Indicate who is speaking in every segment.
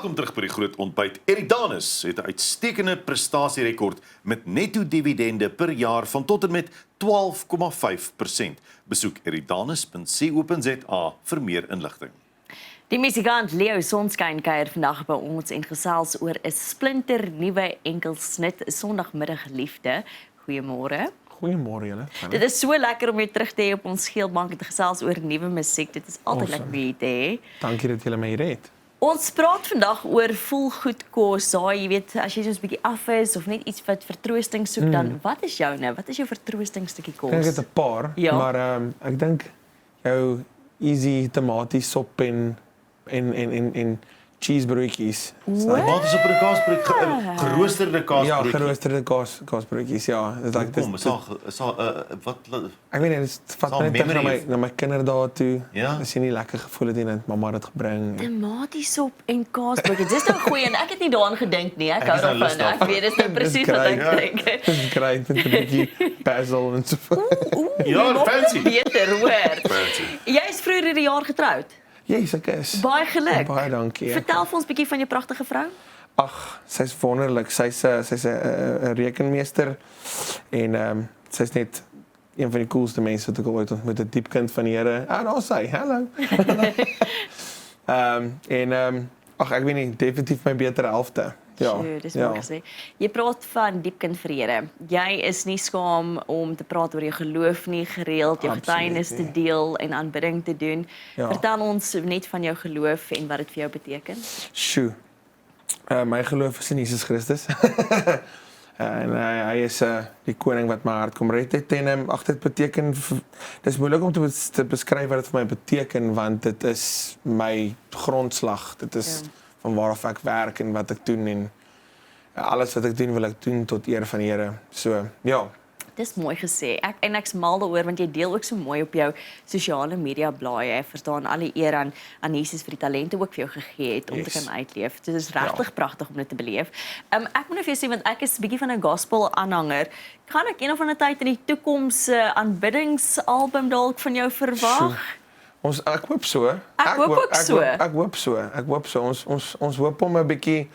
Speaker 1: Welkom terug by die groot ontbyt. Eridanus het 'n uitstekende prestasierekord met netto dividende per jaar van tot en met 12,5%. Besoek eridanus.co.za vir meer inligting.
Speaker 2: Die musikant Leo Sonskyn kuier vandag by ons en gesels oor 'n splinter nuwe enkelsnit Sondagmiddag liefde. Goeiemôre.
Speaker 3: Goeiemôre julle.
Speaker 2: Dit is so lekker om jou terug te hê op ons geelbank en te gesels oor nuwe musiek. Dit is altyd lekker om jou te hê.
Speaker 3: Dankie dat julle my hier het.
Speaker 2: Ons praat vandag oor voelgoed kos. Daai, jy weet, as jy soos 'n bietjie af is of net iets wat vertroosting soek, dan wat is joune? Wat is jou vertroostingstukkie kos?
Speaker 3: Ek het 'n paar,
Speaker 2: Ja.
Speaker 3: maar ek dink jou easy tomatiesop en cheesebroodjies.
Speaker 1: Tomaties op 'n kaasbrood, geroosterde
Speaker 3: Ja,
Speaker 1: kaasbrood.
Speaker 3: geroosterde kaasbroodjies, ja. Dit like
Speaker 1: Kom, is daar wat
Speaker 3: ek weet nie, dit vat
Speaker 1: Sal
Speaker 3: my net terug
Speaker 1: memory
Speaker 3: na my kinderdae toe.
Speaker 1: Ja.
Speaker 3: As jy nie lekker gevoel het en dat mamma dit gebring.
Speaker 2: Tomatiesop en kaasbroodjies. Dis nou goeie en ek het nie daaraan gedink nie. Ek
Speaker 1: Ek
Speaker 2: hou
Speaker 1: is nou
Speaker 2: daarvan.
Speaker 1: lus daarvan.
Speaker 2: Ek weet dis nou presies wat ek
Speaker 1: Ja.
Speaker 2: dink.
Speaker 3: Dis great met 'n bietjie basil en so.
Speaker 1: Ja,
Speaker 2: nog
Speaker 1: fancy.
Speaker 2: Beter, hoor.
Speaker 1: Fancy.
Speaker 2: Jy is vroeër hierdie jaar getroud.
Speaker 3: Yes, ek is.
Speaker 2: Baie geluk.
Speaker 3: Baie dankie.
Speaker 2: Vertel vir ons 'n bietjie van jou pragtige vrou.
Speaker 3: Ag, sy's wonderlik. Sy's 'n rekenmeester en sy's net een van die coolste mense wat ek al ooit ontmoet het. Diepkind van die Here. Ah, daar sy. Hallo. Ag, ek weet nie, definitief my beter helfte. Ja.
Speaker 2: Sjoe, dis mooi gesê. Jy praat van diepkind vir Here. Jy is nie skaam om te praat oor jou geloof nie, gereeld jou
Speaker 3: Absoluut
Speaker 2: getuienis te
Speaker 3: nie.
Speaker 2: deel en aanbidding te doen.
Speaker 3: Ja.
Speaker 2: Vertel ons net van jou geloof en wat dit vir jou beteken.
Speaker 3: Sjoe. My geloof is in Jesus Christus. En hy is die koning wat my hart kom red het en ag dit beteken dis moeilik om te beskryf wat dit vir my beteken want dit is my grondslag. Dit is van waaraf ek werk en wat ek doen en alles wat ek doen wil ek doen tot eer van die Here. So, ja.
Speaker 2: Dis mooi gesê. Ek's mal daaroor want jy deel ook so mooi op jou sosiale media blaaie. Verstaan alle eer aan Jesus vir die talente ook vir jou gegee het om te kan uitleef. Dit is regtig pragtig om dit te beleef. Ek moet nou vir jou sê want ek is 'n bietjie van 'n gospel aanhanger. Kan ek een of ander tyd in die toekoms 'n aanbiddingsalbum dalk van jou verwag?
Speaker 3: Ek hoop so.
Speaker 2: Ek hoop ook so.
Speaker 3: Ek hoop so. Ons hoop om 'n bietjie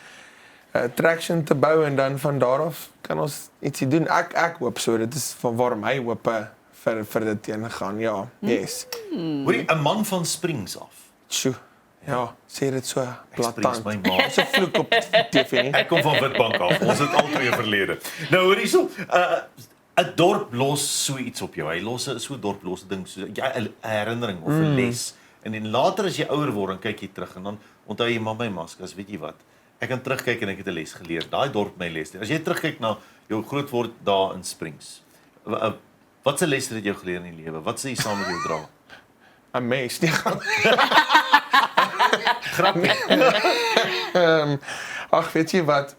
Speaker 3: traction te bou en dan van daar af kan ons ietsie doen. Ek hoop so. Dit is van waar my hope vir dit heen gaan. Ja, yes.
Speaker 1: Hoorie, 'n man van Springs af.
Speaker 3: Sjoe. Ja, sê dit so
Speaker 1: Springs
Speaker 3: platant.
Speaker 1: my ma.
Speaker 3: So vloek op TV nie.
Speaker 1: Ek kom van Witbank af. Ons het al twee verlede. Nou hoor hierso, 'n dorp los so iets op jou. Hy los 'n so dorp los 'n ding so 'n herinnering of 'n les. En later as jy ouer word, dan kyk jy terug en dan onthou jy maar my maskas, weet jy wat? Ek kan terugkyk en ek het 'n les geleer. Daai dorp my les. As jy terugkyk na jou grootword daar in Springs. Wat se les het jou geleer in die lewe? Wat sê jy saam met jou dra?
Speaker 3: 'n Mens nie gaan.
Speaker 1: Grappie.
Speaker 3: Ag, weet jy wat?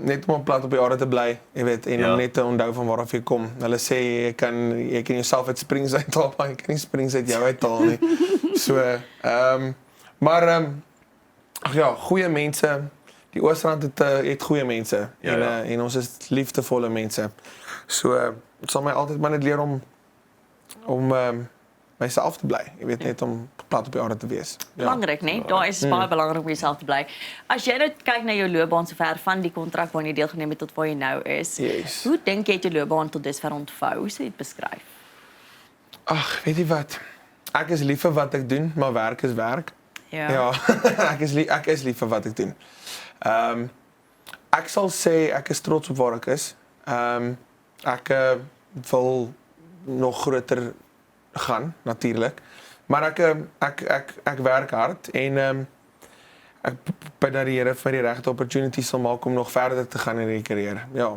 Speaker 3: Net om op plat op die aarde te bly, jy weet, en om net te onthou van waar af jy kom. Hulle sê jy kan jouself uit Springs uithaal, maar jy kan nie Springs uit jou uithaal nie. So, ag ja, goeie mense. Die Oosrand het goeie mense en ons is liefdevolle mense. So, dit sal my altyd maar net leer om myself te bly. Jy weet, net om plat op die aarde te wees. Ja.
Speaker 2: Belangrik, né? Daar is baie belangrik om jouself te bly. As jy nou kyk na jou loopbaan sover van die kontrak waarna jy deelgeneem het tot waar jy nou is.
Speaker 3: Yes.
Speaker 2: Hoe dink jy het jou loopbaan tot dusver ontvou? Hoe sou jy dit beskryf?
Speaker 3: Ag, weet jy wat? Ek is lief vir wat ek doen, maar werk is werk. Ja, ek is lief vir wat ek doen. Ek sal sê ek is trots op waar ek is. Ek wil nog groter gaan natuurlik. Maar ek werk hard en ek bid dat die Here vir die regte opportunities sal maak om nog verder te gaan in die karier. Ja.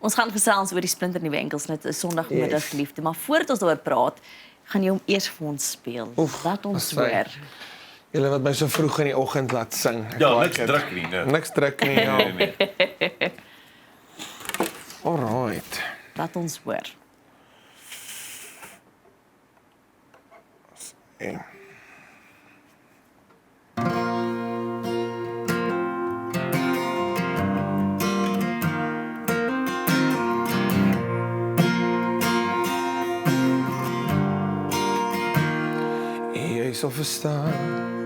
Speaker 2: Ons gaan gesels oor die splinternuwe enkelsnit 'n Sondagmiddag liefde, maar voordat ons daaroor praat, gaan jy hom eers vir ons speel. Laat ons hoor.
Speaker 3: Julle wat my so vroeg in die oggend laat sing.
Speaker 1: Ja, niks druk nie, né?
Speaker 3: Niks druk nie. Ja.
Speaker 1: Nee.
Speaker 3: Alright.
Speaker 2: Laat ons hoor.
Speaker 3: Okay. Jy sal verstaan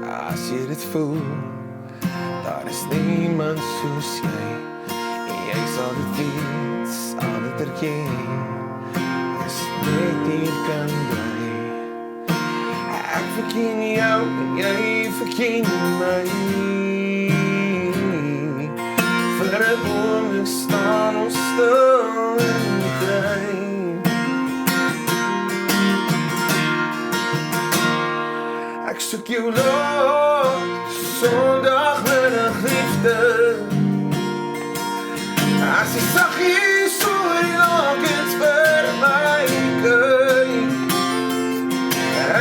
Speaker 3: as jy dit voel. Daar is niemand soos jy. En jy sal dit weet, al dit erken. As net hier kan bly. Ek verken jou en jy verken my. Vir 'n oomblik staan ons stil in die trein. Ek soek jou lot, sondagmiddag liefde. As jy saggies oor die lakens vir my kyk.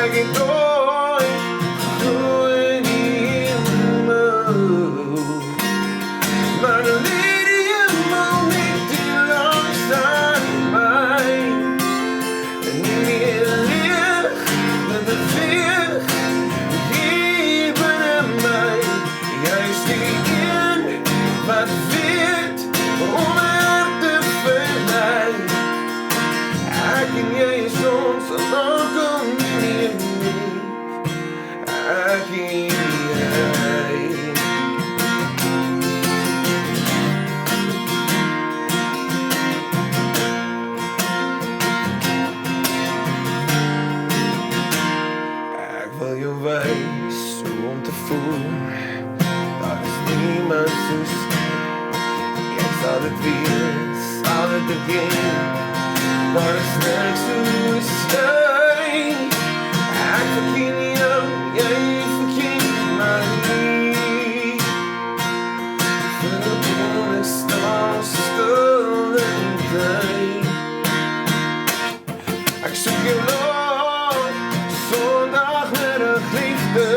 Speaker 3: Ek het nooit geglo in die hemel. Maar dan leer die hemel net te langs aan my. En nie meer leeg, dan beweeg hier binne my. Jy is die een wat weet om er te verlei. Ek en jy is ons alkom nie meer. Ek en jy. Ek wil jou wys hoe om te voel. Daar is niemand soos jy sal dit weet, sal dit erken. Daar is niks soos jy. Ek verken jou, jy verken my. Vir 'n oomblik staan stil in die trein. Ek soek jou lot, sondagmiddag liefde.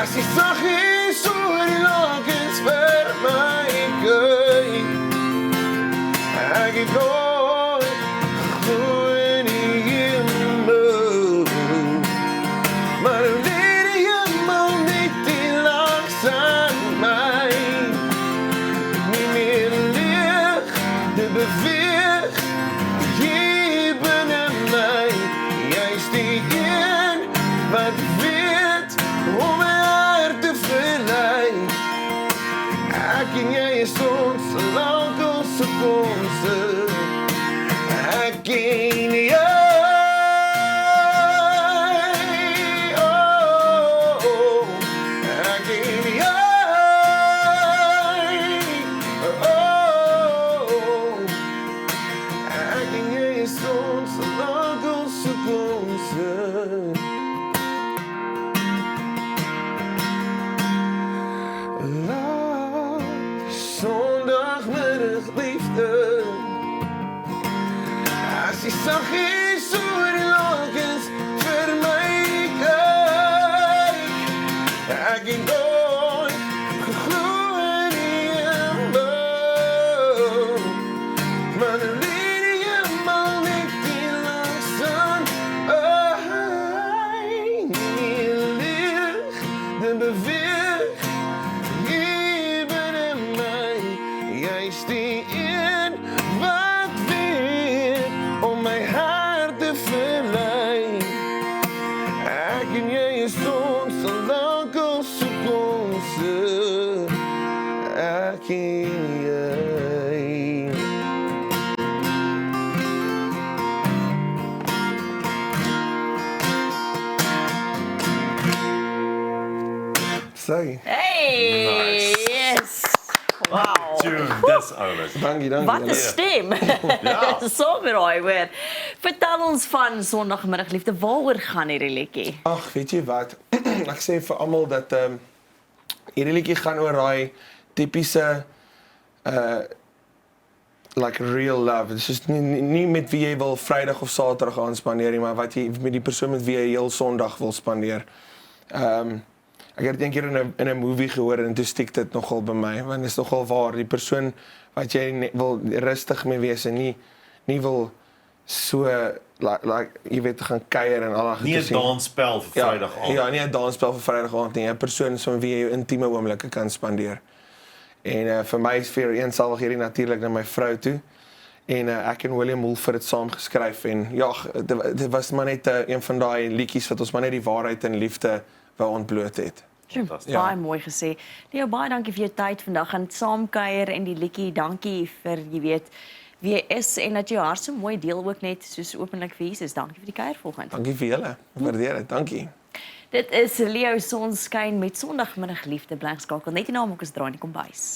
Speaker 3: As jy saggies oor die lakens vir my kyk. Ek het nooit geglo in die hemel. Maar dan leer die hemel net te langs aan my. Nie meer leeg, te beweeg hier binne my. Jy is die een wat weet om my hart te verlei. Ek en jy is ons lank ons toekomse. Ek en jy. Oh, ek en jy. Oh, ek en jy is ons lank ons toekomse. Laat sondagmiddag liefde. As jy saggies oor die lakens vir my kyk. Ek het nooit geglo in die hemel. Maar dan leer die hemel net te langs aan my. Nie leeg, dan beweeg hier binne my. Jy is die een wat weet om my hart te verlei. Ek en jy is ons lank ons toekomse. Ek en jy. Sorry.
Speaker 2: Hey!
Speaker 1: Nice.
Speaker 2: Yes! Wow!
Speaker 1: Tune, dis oulik.
Speaker 3: Dankie.
Speaker 2: Wat 'n stem.
Speaker 1: Ja.
Speaker 2: So mooi hoor. Vertel ons van Sondagmiddag liefde. Waaroor gaan hierdie liedjie?
Speaker 3: Ag, weet jy wat? Ek sê vir almal dat hierdie liedjie gaan oor daai tipiese like real love. Dit is nie met wie jy wil Vrydag of Saterdag aan spandeer nie, maar wat jy met die persoon met wie jy heel Sondag wil spandeer. Ek het eendag in 'n movie gehoor en toe stiek dit nogal by my, want dit is nogal waar die persoon wat jy wil rustig mee wees en nie wil so like jy weet gaan kuier en al daai
Speaker 1: Nie 'n dansspel vir Vrydag aand.
Speaker 3: Ja, nie 'n dansspel vir Vrydag aand nie, 'n persoon met wie jy intieme oomblikke kan spandeer. En vir my is vir eensalwig hierdie natuurlik na my vrou toe. En ek en William Wolford het saam geskryf en ja, dit was maar net een van daai liedjies wat ons maar net die waarheid en liefde wou ontbloot het.
Speaker 1: Fantasties.
Speaker 3: Ja.
Speaker 2: Baie mooi gesê. Leo, baie dankie vir jou tyd vandag en saamkuier en die liedjie. Dankie vir jy weet wie jy is en dat jy jou hart so mooi deel ook net soos openlik vir Jesus. Dankie vir die kuier vanoggend.
Speaker 3: Dankie vir julle. Waardeer dit. Dankie.
Speaker 2: Dit is Leo Sonskyn met Sondagmiddag Liefde bly geskakel. Net hierna maak ons draai in die kombuis.